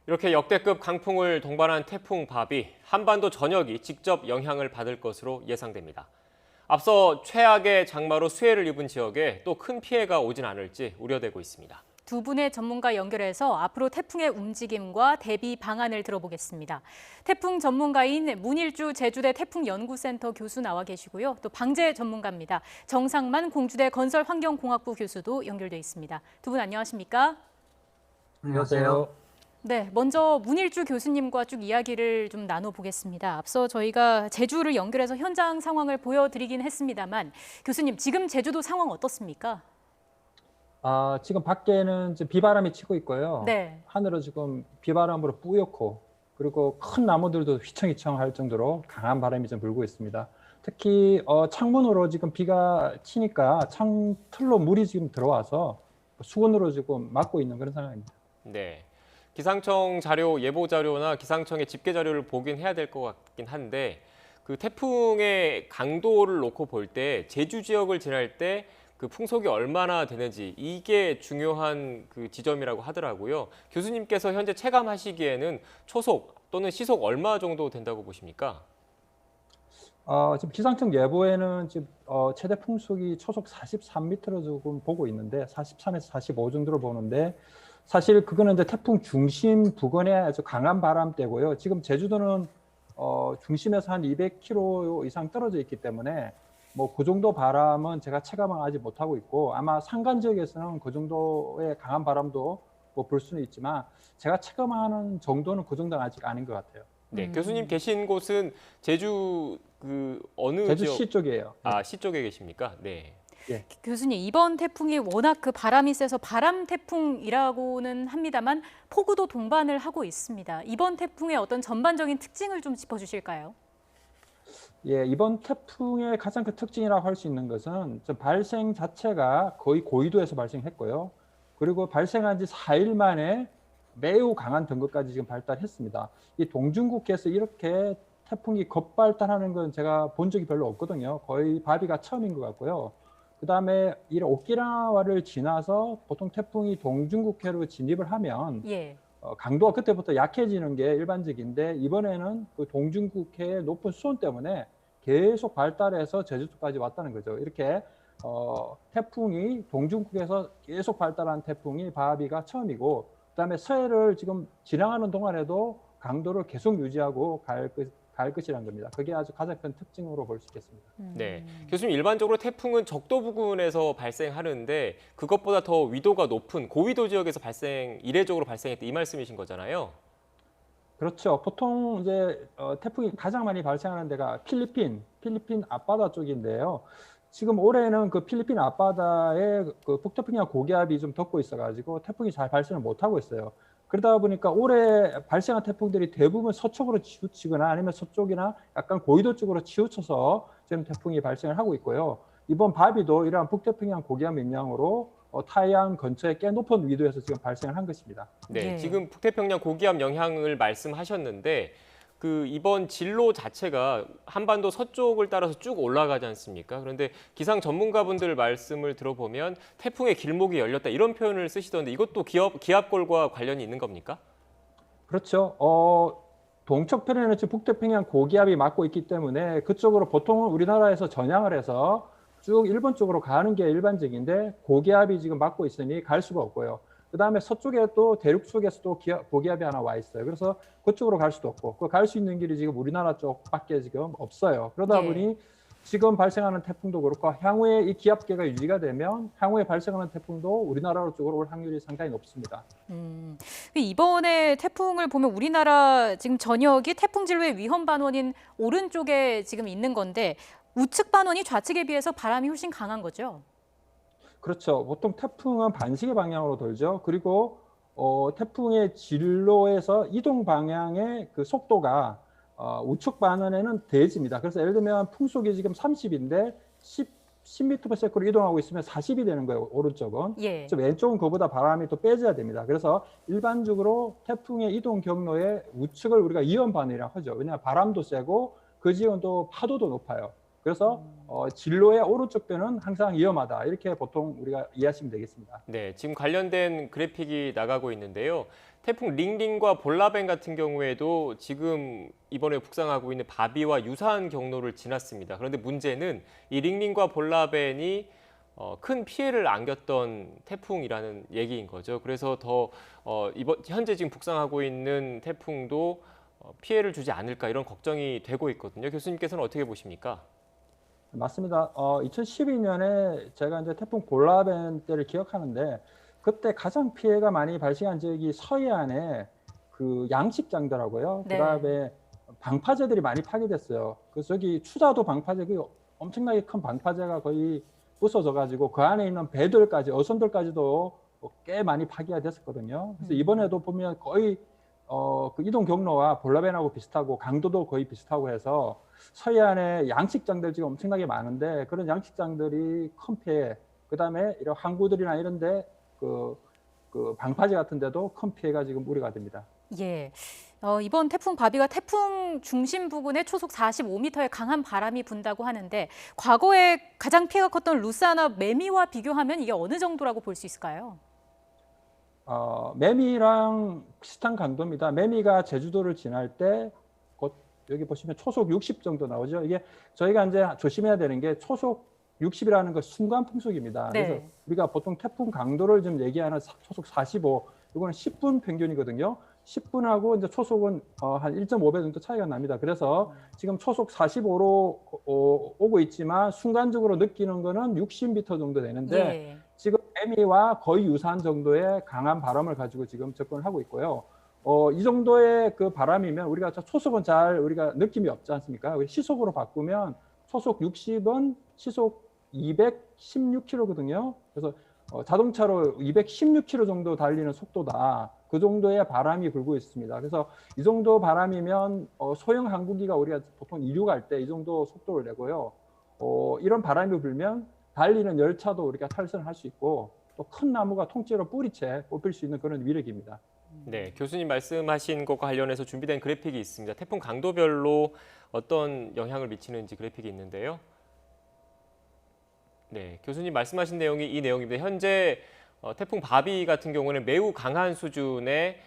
이렇게 역대급 강풍을 동반한 태풍 바비, 한반도 전역이 직접 영향을 받을 것으로 예상됩니다. 앞서 최악의 장마로 수해를 입은 지역에 또 큰 피해가 오진 않을지 우려되고 있습니다. 두 분의 전문가 연결해서 앞으로 태풍의 움직임과 대비 방안을 들어보겠습니다. 태풍 전문가인 문일주 제주대 태풍연구센터 교수 나와 계시고요. 또 방재 전문가입니다. 정상만 공주대 건설환경공학부 교수도 연결돼 있습니다. 두 분 안녕하십니까? 안녕하세요. 네, 먼저 문일주 교수님과 쭉 이야기를 좀 나눠보겠습니다. 앞서 저희가 제주를 연결해서 현장 상황을 보여드리긴 했습니다만 교수님, 지금 제주도 상황 어떻습니까? 지금 밖에는 지금 비바람이 치고 있고요. 네. 하늘은 지금 비바람으로 뿌옇고 그리고 큰 나무들도 휘청휘청할 정도로 강한 바람이 좀 불고 있습니다. 특히 창문으로 지금 비가 치니까 창틀로 물이 지금 들어와서 수건으로 지금 막고 있는 그런 상황입니다. 네. 기상청 자료, 예보 자료나 기상청의 집계 자료를 보긴 해야 될 것 같긴 한데 그 태풍의 강도를 놓고 볼 때 제주 지역을 지날 때 그 풍속이 얼마나 되는지 이게 중요한 그 지점이라고 하더라고요. 교수님께서 현재 체감하시기에는 초속 또는 시속 얼마 정도 된다고 보십니까? 지금 기상청 예보에는 지금 최대 풍속이 초속 43m로 조금 보고 있는데 43에서 45 정도로 보는데 사실 그거는 이제 태풍 중심 부근에 아주 강한 바람대고요. 지금 제주도는 중심에서 한 200km 이상 떨어져 있기 때문에 뭐 그 정도 바람은 제가 체감을 하지 못하고 있고 아마 산간 지역에서는 그 정도의 강한 바람도 뭐 볼 수는 있지만 제가 체감하는 정도는 그 정도는 아직 아닌 것 같아요. 네, 교수님 계신 곳은 제주 그 어느 제주시 지역? 쪽이에요. 시 쪽에 계십니까? 네. 예. 교수님, 이번 태풍이 워낙 그 바람이 세서 바람 태풍이라고는 합니다만 폭우도 동반을 하고 있습니다. 이번 태풍의 어떤 전반적인 특징을 좀 짚어주실까요? 예, 이번 태풍의 가장 큰 특징이라고 할 수 있는 것은 발생 자체가 거의 고위도에서 발생했고요. 그리고 발생한 지 4일 만에 매우 강한 등급까지 지금 발달했습니다. 이 동중국해에서 이렇게 태풍이 급발달하는 건 제가 본 적이 별로 없거든요. 거의 바비가 처음인 것 같고요. 그다음에 이 오키나와를 지나서 보통 태풍이 동중국해로 진입을 하면 예. 강도가 그때부터 약해지는 게 일반적인데 이번에는 그 동중국해의 높은 수온 때문에 계속 발달해서 제주도까지 왔다는 거죠. 이렇게 태풍이 동중국해에서 계속 발달한 태풍이 바비가 처음이고 그다음에 서해를 지금 지나가는 동안에도 강도를 계속 유지하고 갈 것이라는 겁니다. 그게 아주 가장 큰 특징으로 볼 수 있겠습니다. 네, 교수님 일반적으로 태풍은 적도 부근에서 발생하는데 그것보다 더 위도가 높은 고위도 지역에서 이례적으로 발생했다 이 말씀이신 거잖아요. 그렇죠. 보통 이제 태풍이 가장 많이 발생하는 데가 필리핀 앞바다 쪽인데요. 지금 올해는 그 필리핀 앞바다에 그 북태평양 고기압이 좀 덮고 있어가지고 태풍이 잘 발생을 못하고 있어요. 그러다 보니까 올해 발생한 태풍들이 대부분 서쪽으로 치우치거나 아니면 서쪽이나 약간 고위도 쪽으로 치우쳐서 지금 태풍이 발생을 하고 있고요. 이번 바비도 이러한 북태평양 고기압 영향으로 타이안 근처에 꽤 높은 위도에서 지금 발생을 한 것입니다. 네, 네. 지금 북태평양 고기압 영향을 말씀하셨는데 그 이번 진로 자체가 한반도 서쪽을 따라서 쭉 올라가지 않습니까? 그런데 기상 전문가분들 말씀을 들어보면 태풍의 길목이 열렸다 이런 표현을 쓰시던데 이것도 기압골과 관련이 있는 겁니까? 그렇죠. 동쪽편에는 지금 북태평양 고기압이 막고 있기 때문에 그쪽으로 보통은 우리나라에서 전향을 해서 쭉 일본 쪽으로 가는 게 일반적인데 고기압이 지금 막고 있으니 갈 수가 없고요. 그다음에 서쪽에 또 대륙 쪽에서도 고기압이 하나 와 있어요. 그래서 그쪽으로 갈 수도 없고 그 갈 수 있는 길이 지금 우리나라 쪽밖에 지금 없어요. 그러다 예. 보니 지금 발생하는 태풍도 그렇고 향후에 이 기압계가 유지가 되면 향후에 발생하는 태풍도 우리나라 쪽으로 올 확률이 상당히 높습니다. 이번에 태풍을 보면 우리나라 지금 전역이 태풍 진로의 위험 반원인 오른쪽에 지금 있는 건데 우측 반원이 좌측에 비해서 바람이 훨씬 강한 거죠? 그렇죠. 보통 태풍은 반시계 방향으로 돌죠. 그리고 태풍의 진로에서 이동 방향의 그 속도가 우측 반원에는 더해집니다. 그래서 예를 들면 풍속이 지금 30인데 10m/s로 이동하고 있으면 40이 되는 거예요. 오른쪽은. 예. 왼쪽은 그보다 바람이 또 빼져야 됩니다. 그래서 일반적으로 태풍의 이동 경로의 우측을 우리가 이연반이라고 하죠. 왜냐하면 바람도 세고 그 지역은 또 파도도 높아요. 그래서 진로의 오른쪽 변은 항상 위험하다. 이렇게 보통 우리가 이해하시면 되겠습니다. 네, 지금 관련된 그래픽이 나가고 있는데요. 태풍 링링과 볼라벤 같은 경우에도 지금 이번에 북상하고 있는 바비와 유사한 경로를 지났습니다. 그런데 문제는 이 링링과 볼라벤이 큰 피해를 안겼던 태풍이라는 얘기인 거죠. 그래서 더 현재 지금 북상하고 있는 태풍도 피해를 주지 않을까 이런 걱정이 되고 있거든요. 교수님께서는 어떻게 보십니까? 맞습니다. 2012년에 제가 이제 태풍 볼라벤 때를 기억하는데 그때 가장 피해가 많이 발생한 지역이 서해안에 그 양식장더라고요. 네. 그다음에 방파제들이 많이 파괴됐어요. 그래서 여기 추자도 방파제, 그 엄청나게 큰 방파제가 거의 부서져가지고 그 안에 있는 배들까지, 어선들까지도 꽤 많이 파괴가 됐었거든요. 그래서 이번에도 보면 거의 그 이동 경로와 볼라벤하고 비슷하고 강도도 거의 비슷하고 해서 서해안에 양식장들 지금 엄청나게 많은데 그런 양식장들이 큰 피해, 그다음에 이런 항구들이나 이런데 그 방파제 같은 데도 큰 피해가 지금 우려가 됩니다. 예. 이번 태풍 바비가 태풍 중심 부근에 초속 45m의 강한 바람이 분다고 하는데 과거에 가장 피해가 컸던 루사나 매미와 비교하면 이게 어느 정도라고 볼 수 있을까요? 매미랑 비슷한 강도입니다. 매미가 제주도를 지날 때 곧 여기 보시면 초속 60 정도 나오죠. 이게 저희가 이제 조심해야 되는 게 초속 60이라는 거 순간 풍속입니다. 네. 그래서 우리가 보통 태풍 강도를 좀 얘기하는 초속 45, 이거는 10분 평균이거든요. 10분하고 이제 초속은 한 1.5배 정도 차이가 납니다. 그래서 지금 초속 45로 오고 있지만 순간적으로 느끼는 거는 60m 정도 되는데 예. 지금 매미와 거의 유사한 정도의 강한 바람을 가지고 지금 접근을 하고 있고요. 이 정도의 그 바람이면 우리가 초속은 잘 우리가 느낌이 없지 않습니까? 시속으로 바꾸면 초속 60은 시속 216km거든요. 그래서 자동차로 216km 정도 달리는 속도다. 그 정도의 바람이 불고 있습니다. 그래서 이 정도 바람이면 소형 항공기가 우리가 보통 이륙할 때 이 정도 속도를 내고요. 이런 바람이 불면 달리는 열차도 우리가 탈선할 수 있고 또 큰 나무가 통째로 뿌리채 뽑힐 수 있는 그런 위력입니다. 네, 교수님 말씀하신 것과 관련해서 준비된 그래픽이 있습니다. 태풍 강도별로 어떤 영향을 미치는지 그래픽이 있는데요. 네, 교수님 말씀하신 내용이 이 내용입니다. 현재 태풍 바비 같은 경우는 매우 강한 수준의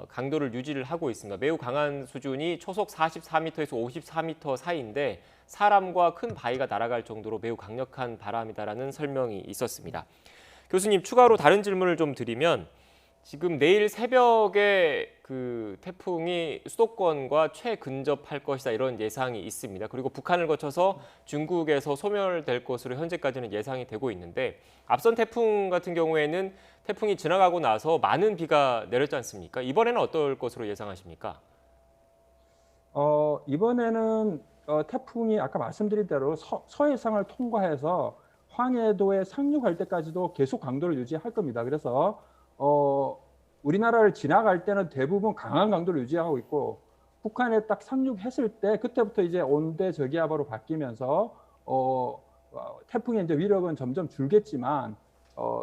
강도를 유지를 하고 있습니다. 매우 강한 수준이 초속 44m에서 54m 사이인데 사람과 큰 바위가 날아갈 정도로 매우 강력한 바람이다라는 설명이 있었습니다. 교수님, 추가로 다른 질문을 좀 드리면 지금 내일 새벽에 그 태풍이 수도권과 최근접할 것이다 이런 예상이 있습니다. 그리고 북한을 거쳐서 중국에서 소멸될 것으로 현재까지는 예상이 되고 있는데 앞선 태풍 같은 경우에는 태풍이 지나가고 나서 많은 비가 내렸지 않습니까? 이번에는 어떨 것으로 예상하십니까? 이번에는 태풍이 아까 말씀드린 대로 서해상을 통과해서 황해도에 상륙할 때까지도 계속 강도를 유지할 겁니다. 그래서 우리나라를 지나갈 때는 대부분 강한 강도를 유지하고 있고 북한에 딱 상륙했을 때 그때부터 이제 온대 저기압으로 바뀌면서 태풍의 이제 위력은 점점 줄겠지만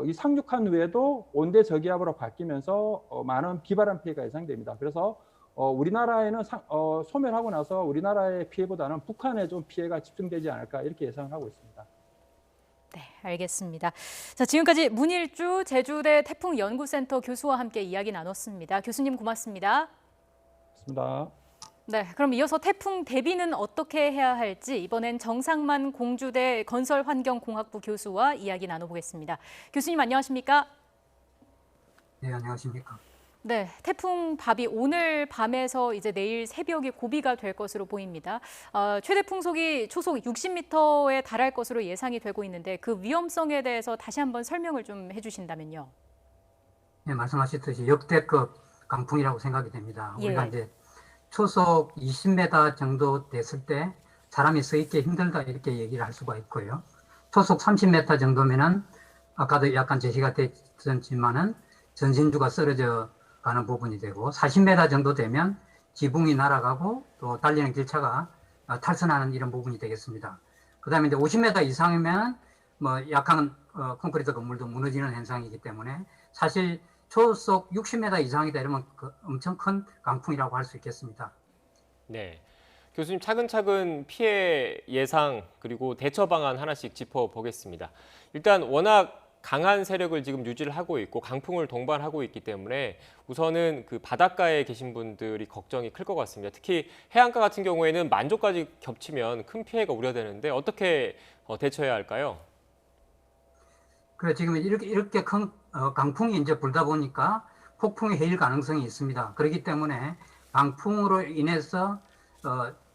이 상륙한 후에도 온대 저기압으로 바뀌면서 많은 비바람 피해가 예상됩니다. 그래서 우리나라에는 소멸하고 나서 우리나라의 피해보다는 북한에 좀 피해가 집중되지 않을까 이렇게 예상을 하고 있습니다. 네, 알겠습니다. 자, 지금까지 문일주 제주대 태풍연구센터 교수와 함께 이야기 나눴습니다. 교수님 고맙습니다. 고맙습니다. 네, 그럼 이어서 태풍 대비는 어떻게 해야 할지 이번엔 정상만 공주대 건설환경공학부 교수와 이야기 나눠보겠습니다. 교수님 안녕하십니까? 네, 안녕하십니까? 네, 태풍 바비 오늘 밤에서 이제 내일 새벽에 고비가 될 것으로 보입니다. 최대 풍속이 초속 60m에 달할 것으로 예상이 되고 있는데 그 위험성에 대해서 다시 한번 설명을 좀 해주신다면요. 네, 말씀하셨듯이 역대급 강풍이라고 생각이 됩니다. 예. 우리가 이제 초속 20m 정도 됐을 때 사람이 서 있기 힘들다 이렇게 얘기를 할 수가 있고요. 초속 30m 정도면은 아까도 약간 제시가 됐지만은 전신주가 쓰러져 가는 부분이 되고 40m 정도 되면 지붕이 날아가고 또 달리는 기차가 탈선하는 이런 부분이 되겠습니다. 그다음에 이제 50m 이상이면 뭐 약한 콘크리트 건물도 무너지는 현상이기 때문에 사실 초속 60m 이상이다 이러면 엄청 큰 강풍이라고 할 수 있겠습니다. 네. 교수님 차근차근 피해 예상 그리고 대처 방안 하나씩 짚어보겠습니다. 일단 워낙 강한 세력을 지금 유지를 하고 있고 강풍을 동반하고 있기 때문에 우선은 그 바닷가에 계신 분들이 걱정이 클 것 같습니다. 특히 해안가 같은 경우에는 만조까지 겹치면 큰 피해가 우려되는데 어떻게 대처해야 할까요? 그래 지금 이렇게 큰 강풍이 이제 불다 보니까 폭풍이 해일 가능성이 있습니다. 그렇기 때문에 강풍으로 인해서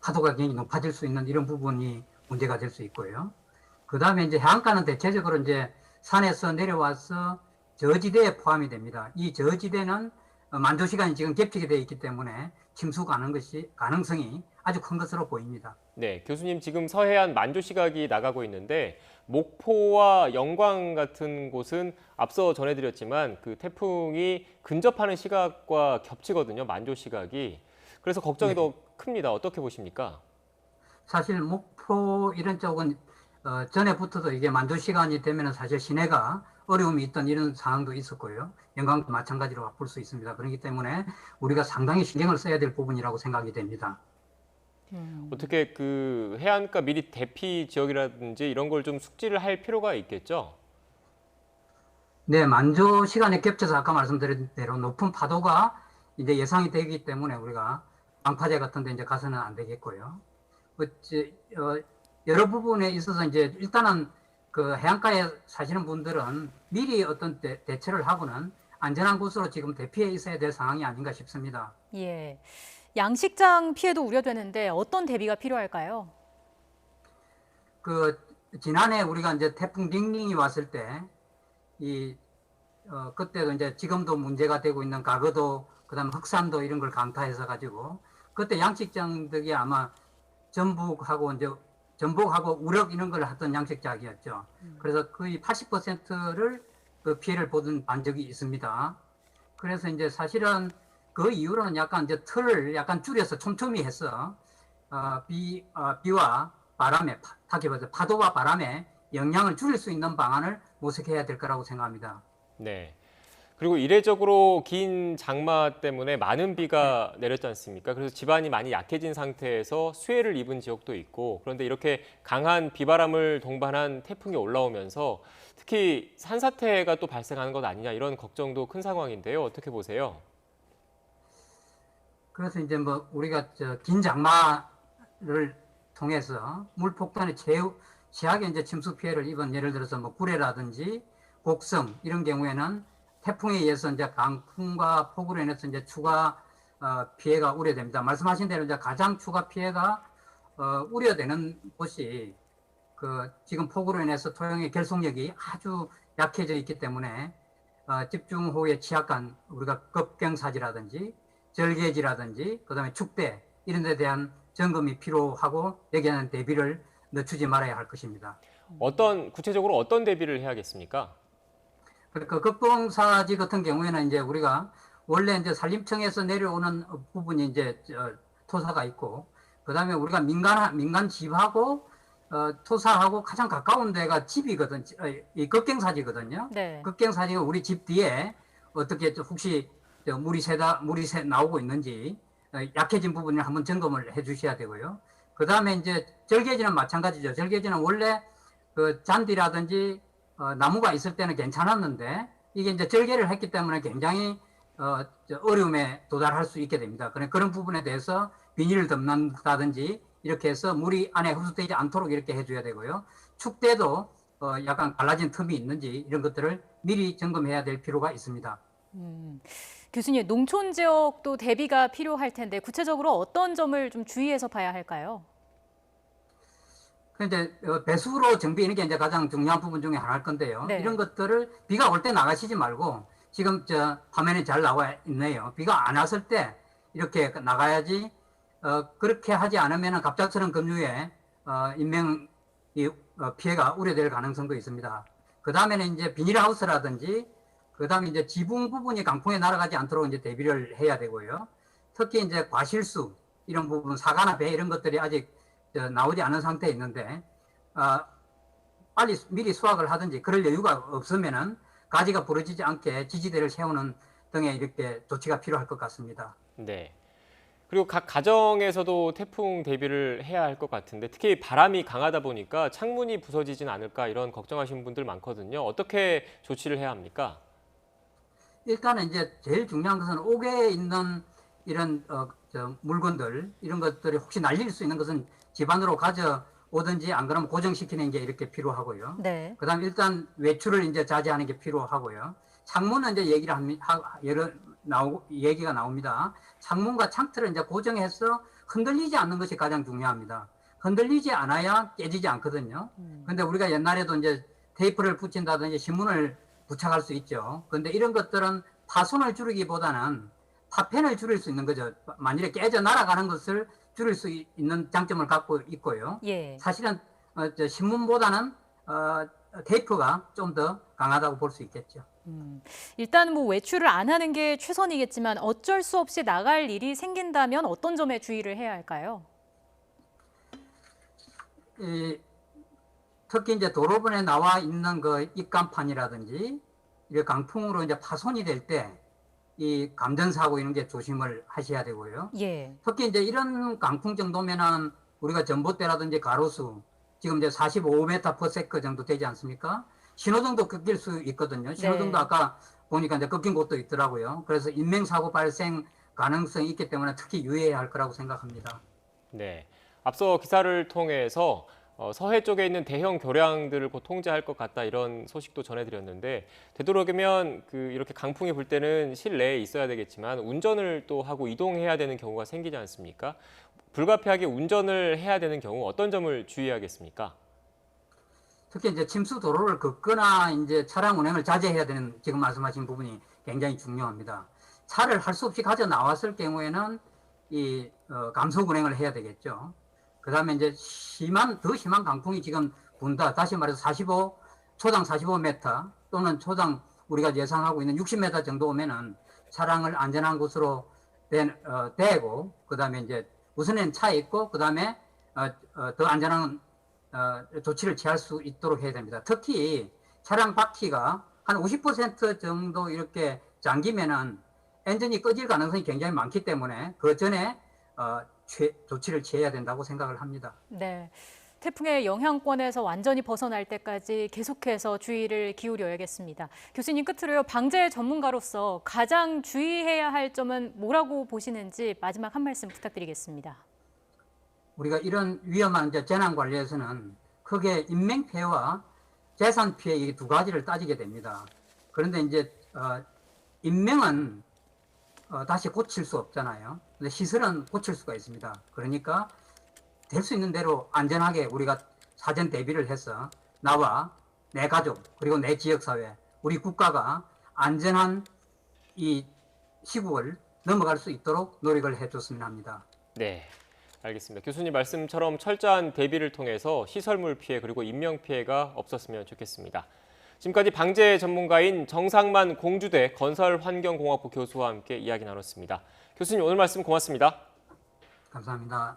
파도가 굉장히 높아질 수 있는 이런 부분이 문제가 될 수 있고요. 그 다음에 이제 해안가는 대체적으로 이제 산에서 내려와서 저지대에 포함이 됩니다. 이 저지대는 만조 시간이 지금 겹치게 되어 있기 때문에 침수 가능성이 아주 큰 것으로 보입니다. 네, 교수님 지금 서해안 만조 시각이 나가고 있는데 목포와 영광 같은 곳은 앞서 전해드렸지만 그 태풍이 근접하는 시각과 겹치거든요. 만조 시각이. 그래서 걱정이 더 큽니다. 어떻게 보십니까? 사실 목포 이런 쪽은 전에부터도 이게 만조 시간이 되면 사실 시내가 어려움이 있던 이런 상황도 있었고요. 영광도 마찬가지로 볼 수 있습니다. 그렇기 때문에 우리가 상당히 신경을 써야 될 부분이라고 생각이 됩니다. 어떻게 그 해안가 미리 대피 지역이라든지 이런 걸 좀 숙지를 할 필요가 있겠죠? 네, 만조 시간에 겹쳐서 아까 말씀드린 대로 높은 파도가 이제 예상이 되기 때문에 우리가 방파제 같은 데 이제 가서는 안 되겠고요. 여러 부분에 있어서 이제 일단은 그 해안가에 사시는 분들은 미리 어떤 대처를 하고는 안전한 곳으로 지금 대피해 있어야 될 상황이 아닌가 싶습니다. 예. 양식장 피해도 우려되는데 어떤 대비가 필요할까요? 그 지난해 우리가 이제 태풍 링링이 왔을 때 그때도 이제 지금도 문제가 되고 있는 가거도 그다음 흑산도 이런 걸 강타해서 가지고 그때 양식장들이 아마 전북하고 우럭 이런 걸 하던 양식장이었죠. 그래서 거의 80%를 그 피해를 보던 반적이 있습니다. 그래서 이제 사실은 그 이후로는 약간 이제 틀을 약간 줄여서 촘촘히 해서 비와 바람에 파도와 바람에 영향을 줄일 수 있는 방안을 모색해야 될 거라고 생각합니다. 네. 그리고 이례적으로 긴 장마 때문에 많은 비가 내렸지 않습니까? 그래서 지반이 많이 약해진 상태에서 수해를 입은 지역도 있고 그런데 이렇게 강한 비바람을 동반한 태풍이 올라오면서 특히 산사태가 또 발생하는 것 아니냐 이런 걱정도 큰 상황인데요. 어떻게 보세요? 그래서 이제 뭐 우리가 긴 장마를 통해서 물폭탄의 최악의 이제 침수 피해를 입은 예를 들어서 뭐 구례라든지 곡성 이런 경우에는 태풍에 의해서 이제 강풍과 폭우로 인해서 이제 추가 피해가 우려됩니다. 말씀하신 대로 이제 가장 추가 피해가 우려되는 곳이 그 지금 폭우로 인해서 토양의 결속력이 아주 약해져 있기 때문에 집중호우에 취약한 우리가 급경사지라든지 절개지라든지 그다음에 축대 이런 데 대한 점검이 필요하고 여기에 대한 대비를 늦추지 말아야 할 것입니다. 구체적으로 어떤 대비를 해야겠습니까? 그러니까 급경사지 같은 경우에는 이제 우리가 원래 이제 산림청에서 내려오는 부분이 이제 토사가 있고 그다음에 우리가 민간 집하고 토사하고 가장 가까운 데가 집이거든. 이 급경사지거든요. 네. 급경사지가 우리 집 뒤에 어떻게 혹시 물이 나오고 있는지 약해진 부분을 한번 점검을 해 주셔야 되고요. 그 다음에 이제 절개지는 마찬가지죠. 절개지는 원래 그 잔디라든지 나무가 있을 때는 괜찮았는데 이게 이제 절개를 했기 때문에 굉장히 어려움에 도달할 수 있게 됩니다. 그런 부분에 대해서 비닐을 덮는다든지 이렇게 해서 물이 안에 흡수되지 않도록 이렇게 해줘야 되고요. 축대도 약간 갈라진 틈이 있는지 이런 것들을 미리 점검해야 될 필요가 있습니다. 교수님, 농촌 지역도 대비가 필요할 텐데 구체적으로 어떤 점을 좀 주의해서 봐야 할까요? 근데 배수로 정비하는 게 이제 가장 중요한 부분 중에 하나일 건데요. 네. 이런 것들을 비가 올 때 나가시지 말고 지금 화면에 잘 나와 있네요. 비가 안 왔을 때 이렇게 나가야지. 그렇게 하지 않으면 갑작스러운 급류에 인명 피해가 우려될 가능성도 있습니다. 그 다음에는 이제 비닐하우스라든지 그 다음에 이제 지붕 부분이 강풍에 날아가지 않도록 이제 대비를 해야 되고요. 특히 이제 과실수 이런 부분 사과나 배 이런 것들이 아직 나오지 않은 상태에 있는데 빨리 미리 수확을 하든지 그럴 여유가 없으면은 가지가 부러지지 않게 지지대를 세우는 등의 이렇게 조치가 필요할 것 같습니다. 네. 그리고 각 가정에서도 태풍 대비를 해야 할 것 같은데 특히 바람이 강하다 보니까 창문이 부서지진 않을까 이런 걱정하시는 분들 많거든요. 어떻게 조치를 해야 합니까? 일단은 이제 제일 중요한 것은 옥에 있는 이런 물건들 이런 것들이 혹시 날릴 수 있는 것은 집 안으로 가져오든지 안 그러면 고정시키는 게 이렇게 필요하고요. 네. 그다음 일단 외출을 이제 자제하는 게 필요하고요. 창문은 이제 얘기가 나옵니다. 창문과 창틀을 이제 고정해서 흔들리지 않는 것이 가장 중요합니다. 흔들리지 않아야 깨지지 않거든요. 근데 우리가 옛날에도 이제 테이프를 붙인다든지 신문을 부착할 수 있죠. 근데 이런 것들은 파손을 줄이기보다는 파편을 줄일 수 있는 거죠. 만일에 깨져 날아가는 것을 줄일 수 있는 장점을 갖고 있고요. 예. 사실은 신문보다는 테이프가 좀 더 강하다고 볼 수 있겠죠. 일단 뭐 외출을 안 하는 게 최선이겠지만 어쩔 수 없이 나갈 일이 생긴다면 어떤 점에 주의를 해야 할까요? 특히 이제 도로변에 나와 있는 그 입간판이라든지 이 강풍으로 이제 파손이 될 때 이 감전사고 이런 게 조심을 하셔야 되고요. 예. 특히 이제 이런 강풍 정도면은 우리가 전봇대라든지 가로수 지금 이제 45m/s 정도 되지 않습니까? 신호등도 꺾일 수 있거든요. 신호등도 네. 아까 보니까 이제 꺾인 곳도 있더라고요. 그래서 인명사고 발생 가능성이 있기 때문에 특히 유의해야 할 거라고 생각합니다. 네. 앞서 기사를 통해서 서해 쪽에 있는 대형 교량들을 곧 통제할 것 같다 이런 소식도 전해드렸는데 되도록이면 이렇게 강풍이 불 때는 실내에 있어야 되겠지만 운전을 또 하고 이동해야 되는 경우가 생기지 않습니까? 불가피하게 운전을 해야 되는 경우 어떤 점을 주의해야겠습니까? 특히 이제 침수 도로를 걷거나 이제 차량 운행을 자제해야 되는 지금 말씀하신 부분이 굉장히 중요합니다. 차를 할 수 없이 가져 나왔을 경우에는 이 감속 운행을 해야 되겠죠. 그다음에 이제 더 심한 강풍이 지금 분다. 다시 말해서 초당 45m 또는 초당 우리가 예상하고 있는 60m 정도 오면은 차량을 안전한 곳으로 대고 그다음에 이제 우선은 차에 있고 그다음에 더 안전한 조치를 취할 수 있도록 해야 됩니다. 특히 차량 바퀴가 한 50% 정도 이렇게 잠기면은 엔진이 꺼질 가능성이 굉장히 많기 때문에 그 전에 조치를 취해야 된다고 생각을 합니다. 네. 태풍의 영향권에서 완전히 벗어날 때까지 계속해서 주의를 기울여야겠습니다. 교수님 끝으로요. 방재 전문가로서 가장 주의해야 할 점은 뭐라고 보시는지 마지막 한 말씀 부탁드리겠습니다. 우리가 이런 위험한 재난 관리에서는 크게 인명 피해와 재산 피해 이 두 가지를 따지게 됩니다. 그런데 이제 인명은 다시 고칠 수 없잖아요. 근데 시설은 고칠 수가 있습니다. 그러니까 될 수 있는 대로 안전하게 우리가 사전 대비를 해서 나와 내 가족 그리고 내 지역사회 우리 국가가 안전한 이 시국을 넘어갈 수 있도록 노력을 해줬으면 합니다. 네. 알겠습니다. 교수님 말씀처럼 철저한 대비를 통해서 시설물 피해 그리고 인명 피해가 없었으면 좋겠습니다. 지금까지 방재 전문가인 정상만 공주대 건설환경공학부 교수와 함께 이야기 나눴습니다. 교수님 오늘 말씀 고맙습니다. 감사합니다.